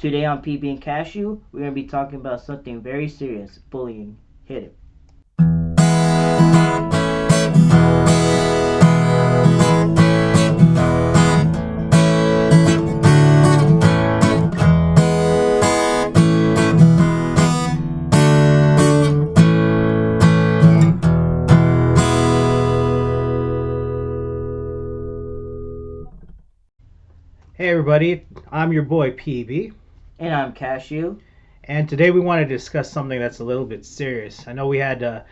Today on PB and Cashew, we're going to be talking about something very serious, bullying. Hit it. Hey everybody, I'm your boy PB, And I'm Cashew. and today we want to discuss something that's a little bit serious. I know we had a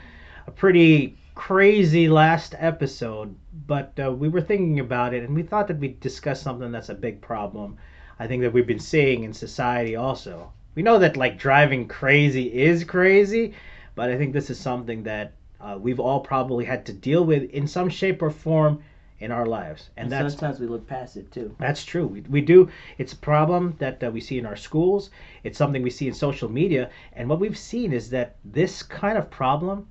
pretty crazy last episode, but we were thinking about it and we thought that we'd discuss something that's a big problem. I think that we've been seeing in society also. We know that like driving crazy is crazy, but I think this is something that we've all probably had to deal with in some shape or form in our lives, And that's sometimes we look past it too. that's true. We do. It's a problem that we see in our schools. It's something we see in social media. And what we've seen is that this kind of problem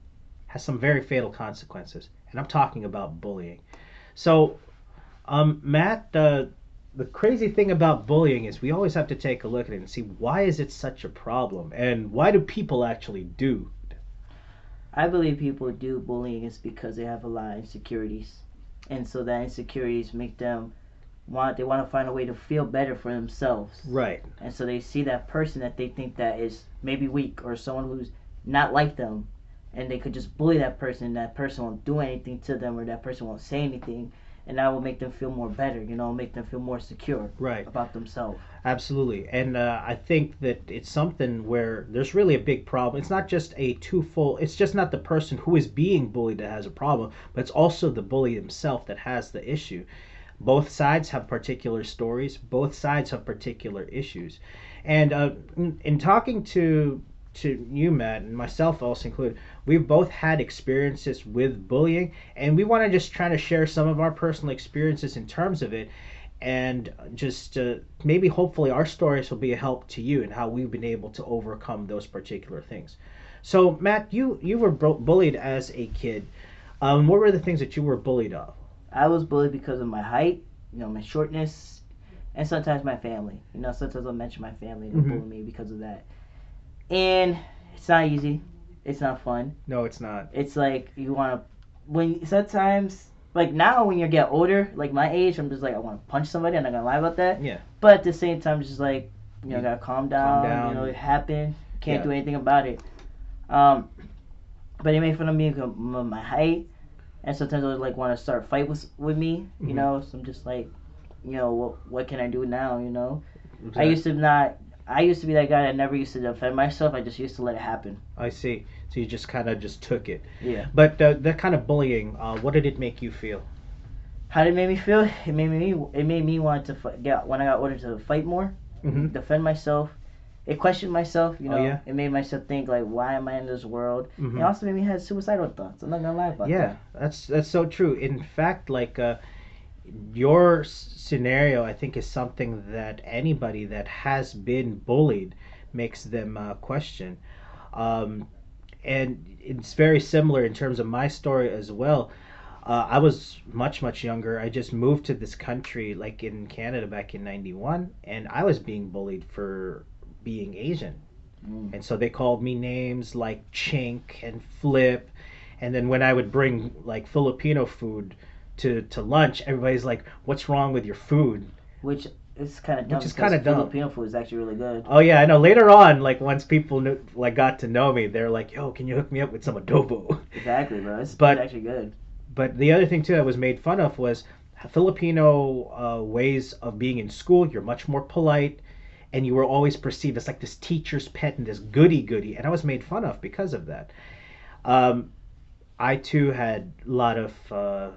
has some very fatal consequences. And I'm talking about bullying. So, Matt, the crazy thing about bullying is we always have to take a look at it and see why is it such a problem and why do people actually do. I believe people do bullying is because they have a lot of insecurities. And so that insecurities make them they want to find a way to feel better for themselves. Right. And so they see that person that they think that is maybe weak or someone who's not like them, and they could just bully that person, and that person won't do anything to them, or that person won't say anything, and that will make them feel more better, make them feel more secure Right. about themselves. Absolutely. And I think that it's something where there's really a big problem. It's not just a twofold, it's just not the person who is being bullied that has a problem, but it's also the bully himself that has the issue. Both sides have particular stories, both sides have particular issues. And in talking to you, Matt, and myself also included, we've both had experiences with bullying, and we want to just try to share some of our personal experiences in terms of it and just maybe hopefully our stories will be a help to you and how we've been able to overcome those particular things. So Matt, you were bullied as a kid. What were the things that you were bullied of? I was bullied because of my height, my shortness, and sometimes my family. Sometimes I'll mention my family and they'll bully me because of that. And it's not easy. It's not fun. No, it's not. It's like you want to, when sometimes, like now when you get older, like my age, I'm just like, I want to punch somebody. I'm not going to lie about that. Yeah. But at the same time, just like, got to calm down. Calm down. It happened. Can't Yeah. do anything about it. But they make fun of me because of my height. And sometimes they like want to start a fight with me, So I'm just like, what can I do now, Exactly. I used to be that guy that never used to defend myself. I just used to let it happen. I see. So you just kind of just took it. Yeah. But that kind of bullying, what did it make you feel? How did it make me feel? It made me want to when I got ordered to fight more, defend myself. It questioned myself, Oh, yeah? It made myself think like, why am I in this world? It also made me have suicidal thoughts. I'm not gonna lie about Yeah, that. that's so true. In fact, like your scenario, I think is something that anybody that has been bullied makes them question. Um, and it's very similar in terms of my story as well. I was much younger. I just moved to this country, like in Canada, back in '91, and I was being bullied for being Asian. And so they called me names like chink and flip. And then when I would bring like Filipino food to lunch, everybody's like, "What's wrong with your food?" Which is kind of dumb. Which is kind of dumb. Filipino food is actually really good. Oh yeah, I know. Later on, like once people knew, like got to know me, they're like, "Yo, can you hook me up with some adobo?" Exactly, bro. It's But actually good. but the other thing too that was made fun of was Filipino ways of being in school. You're much more polite, and you were always perceived as like this teacher's pet and this goody goody, and I was made fun of because of that. Um, I too had a lot of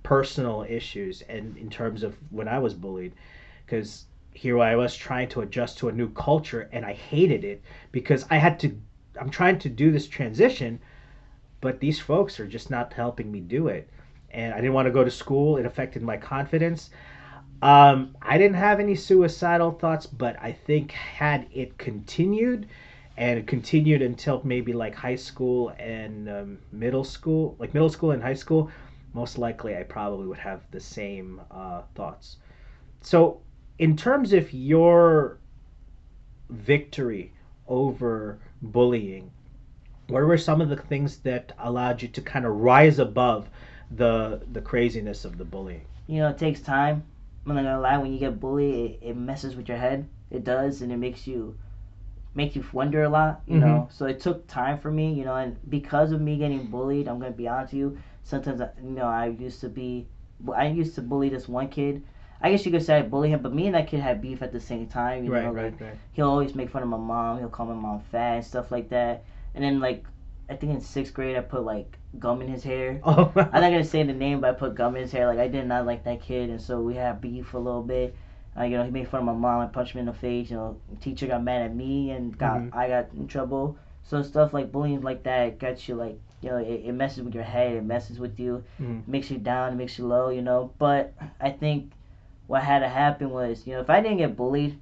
personal issues, and in terms of when I was bullied, because here I was trying to adjust to a new culture, and I hated it because I had to. I'm trying to do this transition, but these folks are just not helping me do it. And I didn't want to go to school. It affected my confidence. I didn't have any suicidal thoughts, but I think had it continued, and it continued until maybe like high school and middle school, like middle school and high school, most likely I probably would have the same thoughts. So, in terms of your victory over bullying, what were some of the things that allowed you to kind of rise above the craziness of the bullying? It takes time. I'm not gonna lie. When you get bullied, it messes with your head. It does, and it makes you wonder a lot. Mm-hmm. So it took time for me. And because of me getting bullied, I'm gonna be honest with you. Sometimes I used to bully this one kid. I guess you could say I bully him, but me and that kid had beef at the same time. Right, Like right. he'll always make fun of my mom. He'll call my mom fat and stuff like that. And then like I think in sixth grade I put like gum in his hair. Oh. I'm not gonna say the name, but I put gum in his hair. Like I did not like that kid, and so we had beef a little bit. He made fun of my mom. I punched him in the face. Teacher got mad at me, and Mm-hmm. I got in trouble. So stuff like bullying like that gets you like it messes with your head. It messes with you, Mm-hmm. makes you down, it makes you low. But I think what had to happen was if I didn't get bullied,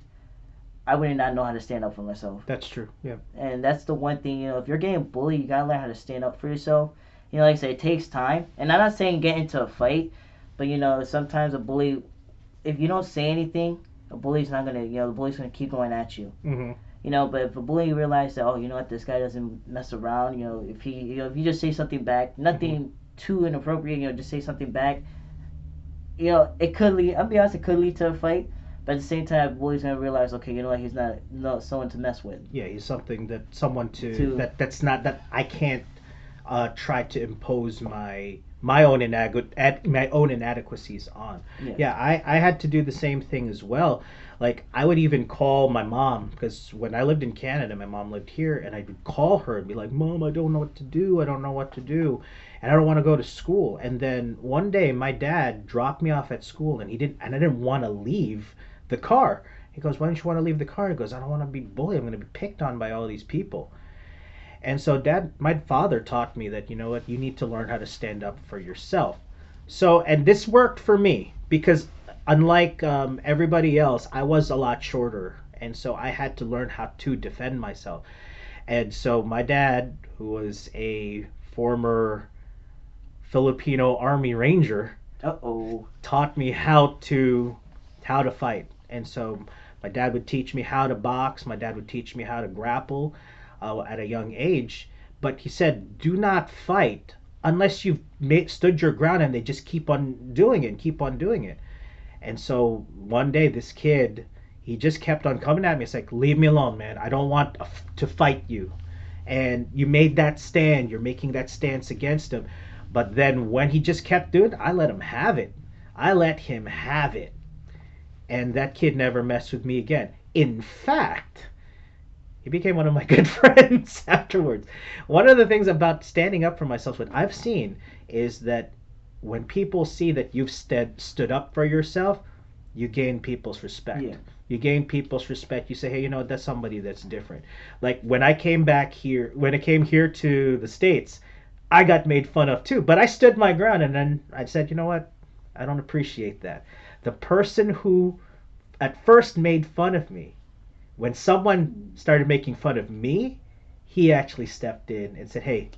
I would not know how to stand up for myself. That's true. Yeah. And that's the one thing, if you're getting bullied, you gotta learn how to stand up for yourself. Like I said, it takes time. And I'm not saying get into a fight, but sometimes a bully, if you don't say anything, a bully's not gonna, the bully's gonna keep going at you. Mm-hmm. But if a bully realizes that, oh, this guy doesn't mess around, if you just say something back, Mm-hmm. nothing too inappropriate, just say something back, it could lead, I'll be honest, it could lead to a fight. But at the same time, bully's gonna realize, okay, he's not no someone to mess with. Yeah, he's someone To that's not that I can't try to impose my own inadequacies on. yes. Yeah, I had to do the same thing as well. Like I would even call my mom because when I lived in Canada, my mom lived here, and I would call her and be like, "Mom, I don't know what to do. I don't know what to do, and I don't want to go to school." And then one day, my dad dropped me off at school, and I didn't want to leave the car. He goes, "Why don't you want to leave the car?" He goes, "I don't want to be bullied. I'm going to be picked on by all these people." And so my father taught me that, you know what, you need to learn how to stand up for yourself. So, and this worked for me because unlike everybody else, I was a lot shorter. And so I had to learn how to defend myself. And so my dad, who was a former Filipino Army Ranger, Uh-oh. taught me how to fight. And so my dad would teach me how to box. My dad would teach me how to grapple at a young age. But he said, do not fight unless you've stood your ground and they just keep on doing it and keep on doing it. And so one day, this kid, he just kept on coming at me. It's like, leave me alone, man. I don't want to fight you. And you made that stand. You're making that stance against him. But then when he just kept doing it, I let him have it. I let him have it. And that kid never messed with me again. In fact, he became one of my good friends afterwards. One of the things about standing up for myself, what I've seen, is that when people see that you've stood up for yourself, you gain people's respect. Yeah. You gain people's respect. You say, hey, that's somebody that's different. Like when I came here to the States, I got made fun of too, but I stood my ground and then I said, you know what? I don't appreciate that. The person who at first made fun of me, when someone started making fun of me, he actually stepped in and said, hey,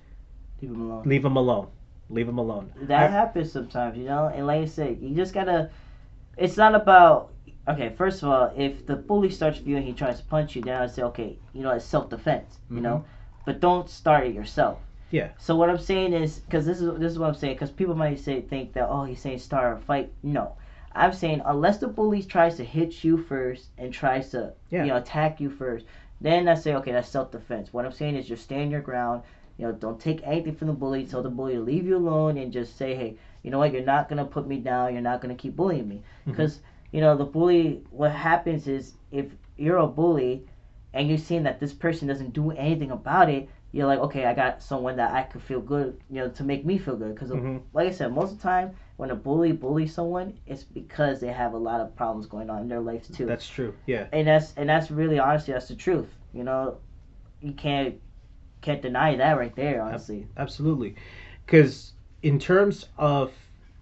Leave him alone. leave him alone. Leave him alone. That happens sometimes, and like I said, you just gotta. It's not about. Okay, first of all, if the bully starts with you and he tries to punch you, then I say, okay, it's self-defense, Mhm. but don't start it yourself. Yeah. So what I'm saying is, because this is what I'm saying, because people might think that, oh, he's saying start a fight. No, I'm saying unless the bully tries to hit you first and tries to Yeah. attack you first, then I say, okay, that's self-defense. What I'm saying is just stand your ground. Don't take anything from the bully. Tell the bully to leave you alone and just say, hey, you know what, you're not gonna put me down. You're not gonna keep bullying me. Because the bully, what happens is if you're a bully and you're seeing that this person doesn't do anything about it, you're like, okay, I got someone that I could feel good, to make me feel good. Because, like I said, most of the time when a bully bullies someone, it's because they have a lot of problems going on in their lives too. That's true. Yeah. And that's really, honestly, that's the truth. You can't deny that right there, honestly. Absolutely. Because in terms of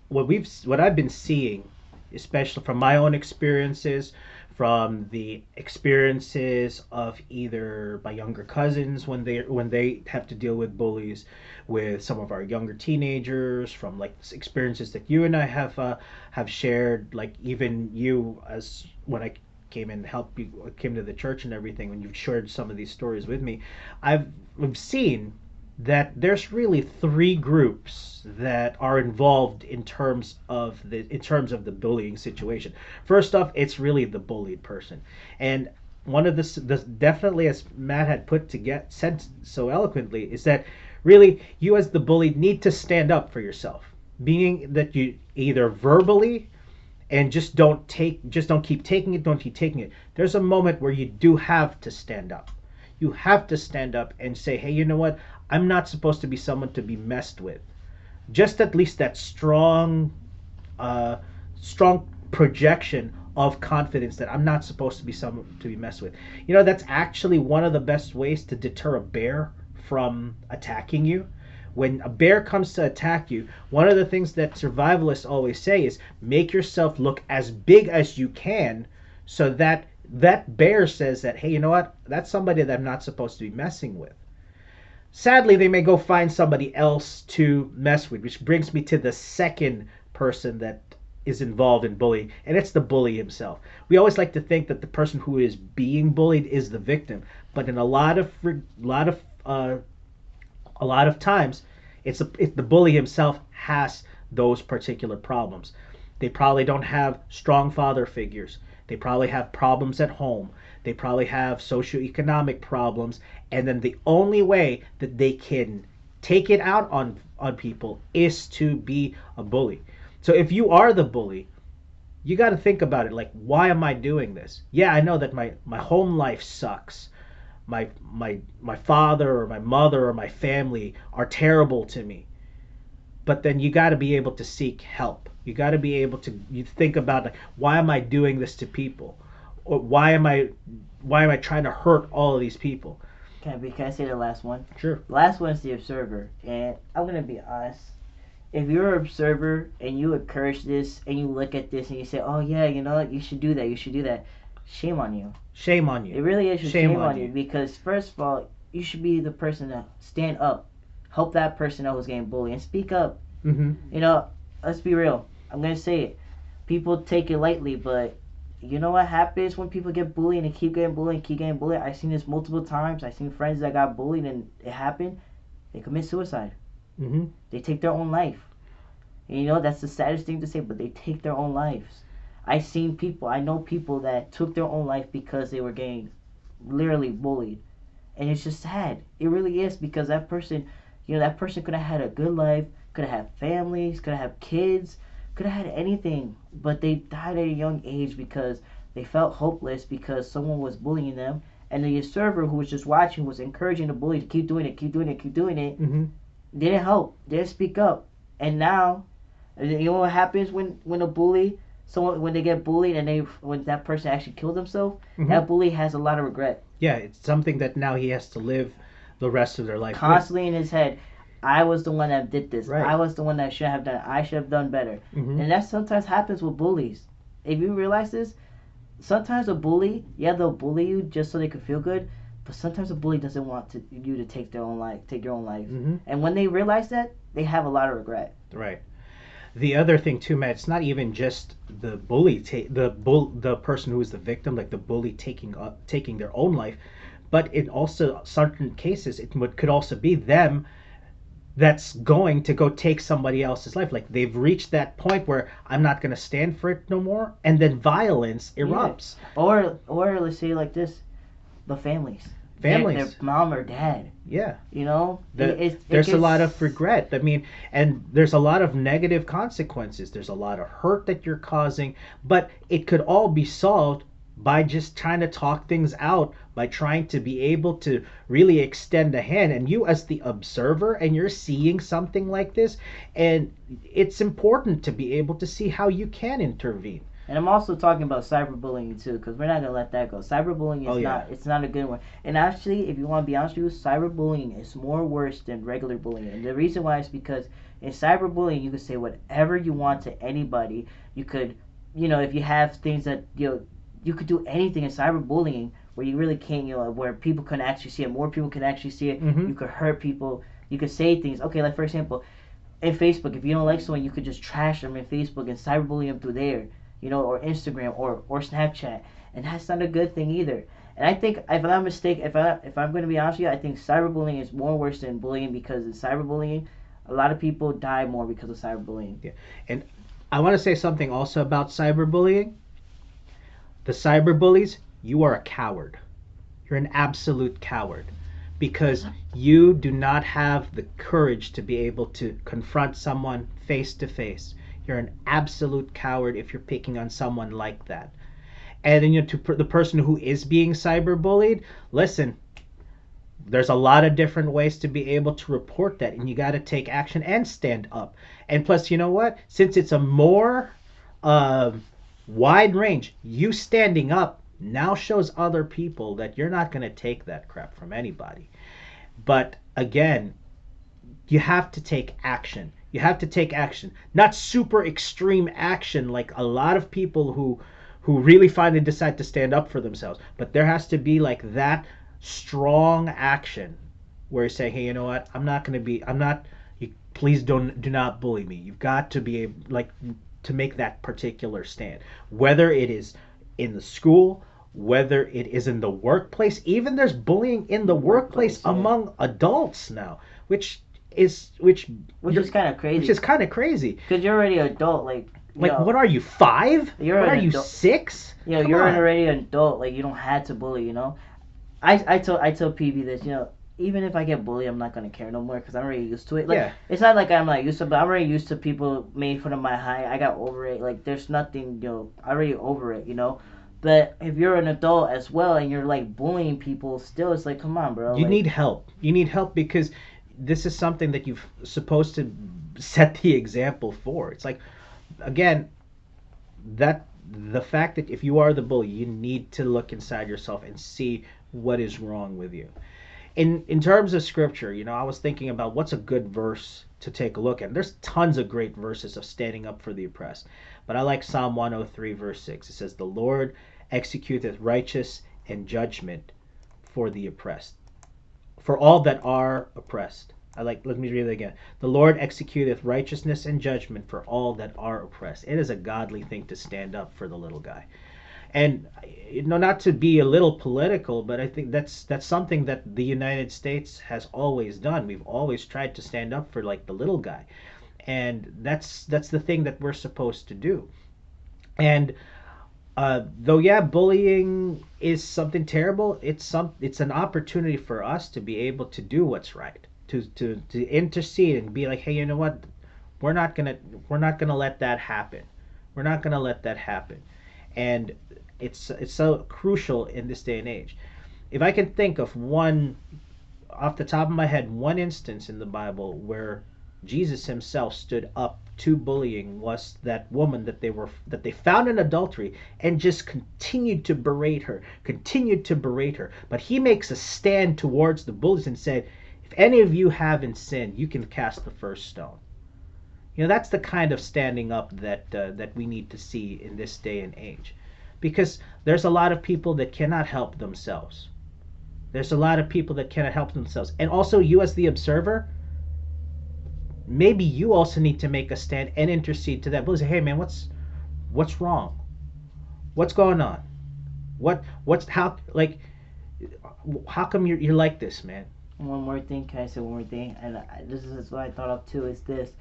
what I've been seeing, especially from my own experiences, from the experiences of either my younger cousins when they have to deal with bullies, with some of our younger teenagers, from like experiences that you and I have shared, like even you as when I came and helped you, came to the church and everything, when you've shared some of these stories with me, we've seen that there's really three groups that are involved in terms of the bullying situation. First off, it's really the bullied person, and one of the definitely, as Matt had put to get said so eloquently, is that really you as the bullied need to stand up for yourself, being that you either verbally, and just don't keep taking it, don't keep taking it. There's a moment where you do have to stand up. You have to stand up and say, hey, you know what, I'm not supposed to be someone to be messed with. Just at least that strong projection of confidence that I'm not supposed to be someone to be messed with. That's actually one of the best ways to deter a bear from attacking you. When a bear comes to attack you, one of the things that survivalists always say is make yourself look as big as you can, so that that bear says that, hey, you know what, that's somebody that I'm not supposed to be messing with. Sadly, they may go find somebody else to mess with, which brings me to the second person that is involved in bullying, and it's the bully himself. We always like to think that the person who is being bullied is the victim, but in a lot of times, it's the bully himself has those particular problems. They probably don't have strong father figures. They probably have problems at home. They probably have socioeconomic problems, and then the only way that they can take it out on people is to be a bully. So if you are the bully, you got to think about it, like, why am I doing this? Yeah, I know that my home life sucks. My father or my mother or my family are terrible to me. But then you got to be able to seek help. You got to be able to you think about, like, why am I doing this to people? Or why am I trying to hurt all of these people? Can I say the last one? Sure. The last one is the observer, and I'm gonna be honest. If you're an observer and you encourage this and you look at this and you say, "Oh yeah, you know what? You should do that. You should do that." Shame on you. Shame on you. It really is shame on you, because first of all, you should be the person to stand up, help that person out who's getting bullied, and speak up. Mm-hmm. Let's be real. I'm gonna say it. People take it lightly, but you know what happens when people get bullied and they keep getting bullied and keep getting bullied? I've seen this multiple times. I've seen friends that got bullied and it happened. They commit suicide. Mm-hmm. They take their own life. And that's the saddest thing to say, but they take their own lives. I know people that took their own life because they were getting literally bullied. And it's just sad. It really is, because that person could have had a good life, could have had families, could have had kids, could have had anything, but they died at a young age because they felt hopeless because someone was bullying them, and the observer who was just watching was encouraging the bully to keep doing it, keep doing it, keep doing it. Mm-hmm. Didn't help, didn't speak up, and now, you know what happens when they get bullied and when that person actually killed themselves, Mm-hmm. that bully has a lot of regret. Yeah, it's something that now he has to live the rest of their life Constantly in his head. I was the one that did this. Right. I was the one that should have done it. I should have done better. Mm-hmm. And that sometimes happens with bullies. If you realize this, sometimes a bully, they'll bully you just so they can feel good, but sometimes a bully doesn't want you to take your own life. Mm-hmm. And when they realize that, they have a lot of regret. Right. The other thing too, Matt, it's not even just the bully, the person who is the victim, like the bully taking their own life, but in also certain cases could also be them that's going to go take somebody else's life. Like they've reached that point where I'm not going to stand for it no more, and then violence erupts. Yeah. Or let's say like this, the families. Their mom or dad. Yeah. There's a lot of regret. I mean, and there's a lot of negative consequences. There's a lot of hurt that you're causing, but it could all be solved by just trying to talk things out, by trying to be able to really extend a hand. And you as the observer, and you're seeing something like this, and it's important to be able to see how you can intervene. And I'm also talking about cyberbullying too, because we're not gonna let that go. Cyberbullying is it's not a good one. And actually, if you want to be honest with you, cyberbullying is more worse than regular bullying. And the reason why is because in cyberbullying, you can say whatever you want to anybody. You could, if you have things that you could do anything in cyberbullying where you really can't, where people can actually see it, more people can actually see it. Mm-hmm. You could hurt people. You could say things. Okay, like for example, in Facebook, if you don't like someone, you could just trash them in Facebook and cyberbully them through there. Or Instagram or Snapchat. and that's not a good thing either. And I think, if I'm not mistaken, if I'm going to be honest with you, I think cyberbullying is more worse than bullying, because in cyberbullying, a lot of people die more because of cyberbullying. Yeah. And I want to say something also about cyberbullying. The cyberbullies, you are a coward. You're an absolute coward because you do not have the courage to be able to confront someone face to face. You're an absolute coward if you're picking on someone like that. And then, to the person who is being cyberbullied, listen, there's a lot of different ways to be able to report that, and you got to take action and stand up. And plus, you know what? Since it's a more uh, wide range, you standing up now shows other people that you're not going to take that crap from anybody. But again, you have to take action. You have to take action. Not super extreme action like a lot of people who really finally decide to stand up for themselves. But there has to be like that strong action where you say, hey, you know what? Please do not bully me. You've got to be able, like, to make that particular stand. Whether it is in the school, whether it is in the workplace, even there's bullying in the workplace among adults now, which is kind of crazy. Which is kind of crazy. Because you're already an adult, like, what are you, 5? What are you, 6? You're already an adult. Like, you don't have to bully. I told PB this. Even if I get bullied, I'm not gonna care no more because I'm already used to it. Like, it's not like I'm not used to it, but I'm already used to people making fun of my height. I got over it. Like, there's nothing, I'm already over it. But if you're an adult as well and you're like bullying people, still, it's like, come on, bro. You need help. You need help because this is something that you're supposed to set the example for. It's like, again, that the fact that if you are the bully, you need to look inside yourself and see what is wrong with you. In terms of scripture, I was thinking about what's a good verse to take a look at. There's tons of great verses of standing up for the oppressed, but I like Psalm 103 verse 6. It says, "The Lord executeth righteous and judgment for the oppressed, for all that are oppressed." Let me read it again. "The Lord executeth righteousness and judgment for all that are oppressed." It is a godly thing to stand up for the little guy. And not to be a little political, but I think that's something that the United States has always done. We've always tried to stand up for like the little guy, and that's the thing that we're supposed to do. And though bullying is something terrible, it's an opportunity for us to be able to do what's right, to intercede and be like, hey, you know what? We're not gonna let that happen. We're not gonna let that happen. And it's so crucial in this day and age. If I can think of one off the top of my head, one instance in the Bible where Jesus himself stood up to bullying, was that woman that they found in adultery and just continued to berate her. But he makes a stand towards the bullies and said, if any of you haven't sinned, you can cast the first stone. That's the kind of standing up that we need to see in this day and age. Because there's a lot of people that cannot help themselves. And also, you as the observer, maybe you also need to make a stand and intercede to that. Say, hey man, what's wrong? What's going on? How come you're like this, man? One more thing. Can I say one more thing? And this is what I thought of too, is this.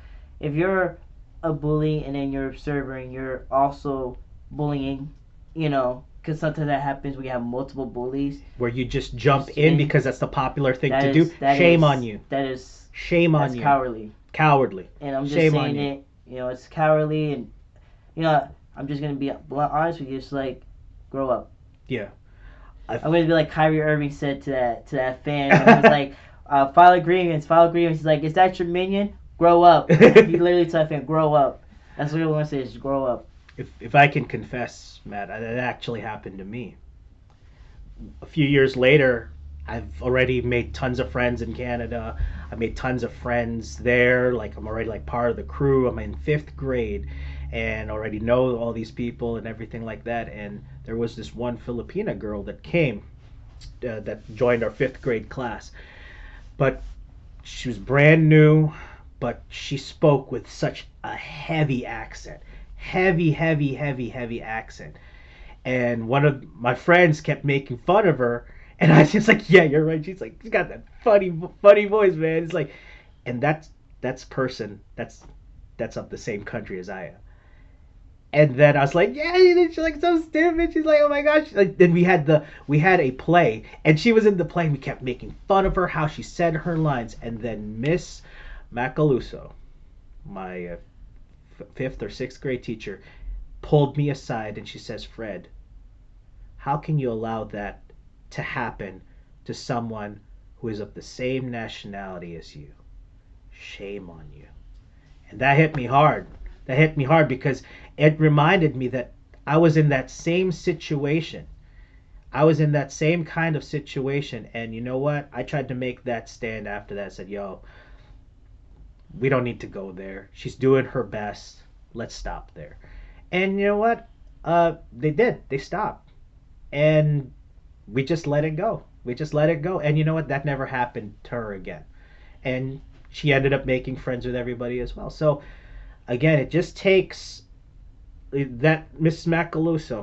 If you're a bully and then you're an observer and you're also bullying, because sometimes that happens, we have multiple bullies. Where you just jump in because that's the popular thing to do. Shame on you. Shame on you. That's cowardly. And I'm just saying it, it's cowardly, and, I'm just going to be honest with you, it's like, grow up. Yeah. I'm going to be like Kyrie Irving said to that fan. He was like, file agreements. He's like, is that your minion? Grow up. He literally told that fan, grow up. That's what I want to say, is grow up. If I can confess, Matt, that actually happened to me. A few years later, I've already made tons of friends in Canada. I made tons of friends there. Like, I'm already like part of the crew. I'm in 5th grade and already know all these people and everything like that. And there was this one Filipina girl that came, that joined our 5th grade class. But she was brand new, but she spoke with such a heavy accent. Heavy accent. And one of my friends kept making fun of her, and I was just like, yeah, you're right. She's like, she's got that funny voice, man. It's like, and that's person that's of the same country as I am. And then I was like, yeah, she's like so stupid. She's like, oh my gosh. Like, then we had a play, and she was in the play, and we kept making fun of her, how she said her lines. And then Miss Macaluso, my fifth or sixth grade teacher, pulled me aside, and she says, Fred, how can you allow that to happen to someone who is of the same nationality as you? Shame on you. And that hit me hard. That hit me hard because it reminded me that I was in that same situation. I was in that same kind of situation. And you know what? I tried to make that stand after that. I said, yo, we don't need to go there. She's doing her best. Let's stop there. And you know what? They did. They stopped. And we just let it go. We just let it go. And you know what? That never happened to her again. And she ended up making friends with everybody as well. So again, it just takes that Miss Macaluso,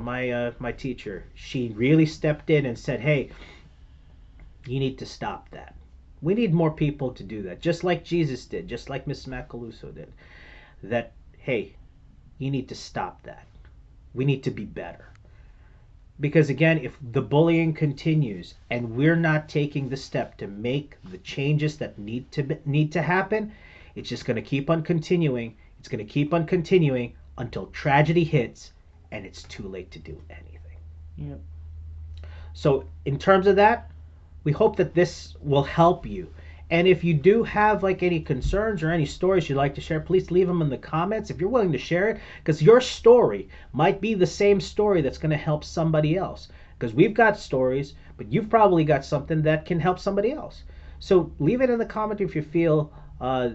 my teacher. She really stepped in and said, "Hey, you need to stop that. We need more people to do that, just like Jesus did, just like Miss Macaluso did. That hey, you need to stop that. We need to be better." Because again, if the bullying continues and we're not taking the step to make the changes that need to happen, it's just going to keep on continuing. It's going to keep on continuing until tragedy hits and it's too late to do anything. Yep. So, in terms of that, we hope that this will help you. And if you do have like any concerns or any stories you'd like to share, please leave them in the comments if you're willing to share it, because your story might be the same story that's going to help somebody else. Because we've got stories, but you've probably got something that can help somebody else. So leave it in the comment if you feel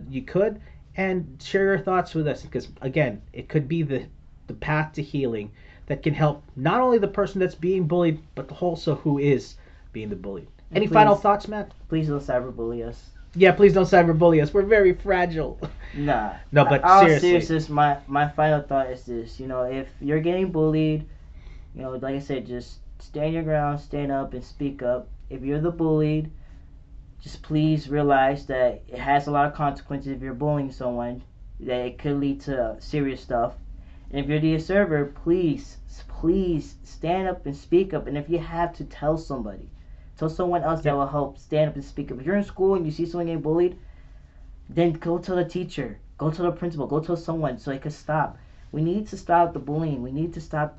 you could, and share your thoughts with us. Because again, it could be the path to healing that can help not only the person that's being bullied, but also who is being the bullied. Any final thoughts, Matt? Please don't cyberbully us. Yeah, please don't cyberbully us. We're very fragile. Nah. No, but all seriously. seriousness, my final thought is this. You know, if you're getting bullied, you know, like I said, just stand your ground, stand up, and speak up. If you're the bullied, just please realize that it has a lot of consequences if you're bullying someone, that it could lead to serious stuff. And if you're the observer, please stand up and speak up. And if you have to, tell somebody. Tell someone else that will help stand up and speak up. If you're in school and you see someone getting bullied, then go to the teacher. Go to the principal. Go to someone so it can stop. We need to stop the bullying. We need to stop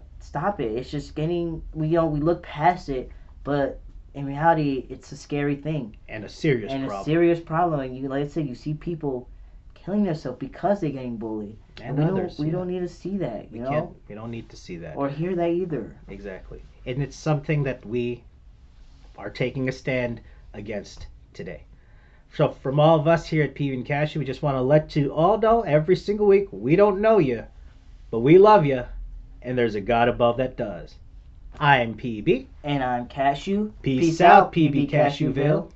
it. It's just getting, we look past it, but in reality, it's a scary thing. And a serious problem. And you, like I said, you see people killing themselves because they're getting bullied. And others. We don't need to see that, we don't need to see that. Or hear that either. Exactly. And it's something that we are taking a stand against today. So from all of us here at PB and Cashew, we just want to let you all know every single week, we don't know you, but we love you, and there's a God above that does. I'm PB. And I'm Cashew. Peace out, PB Cashewville.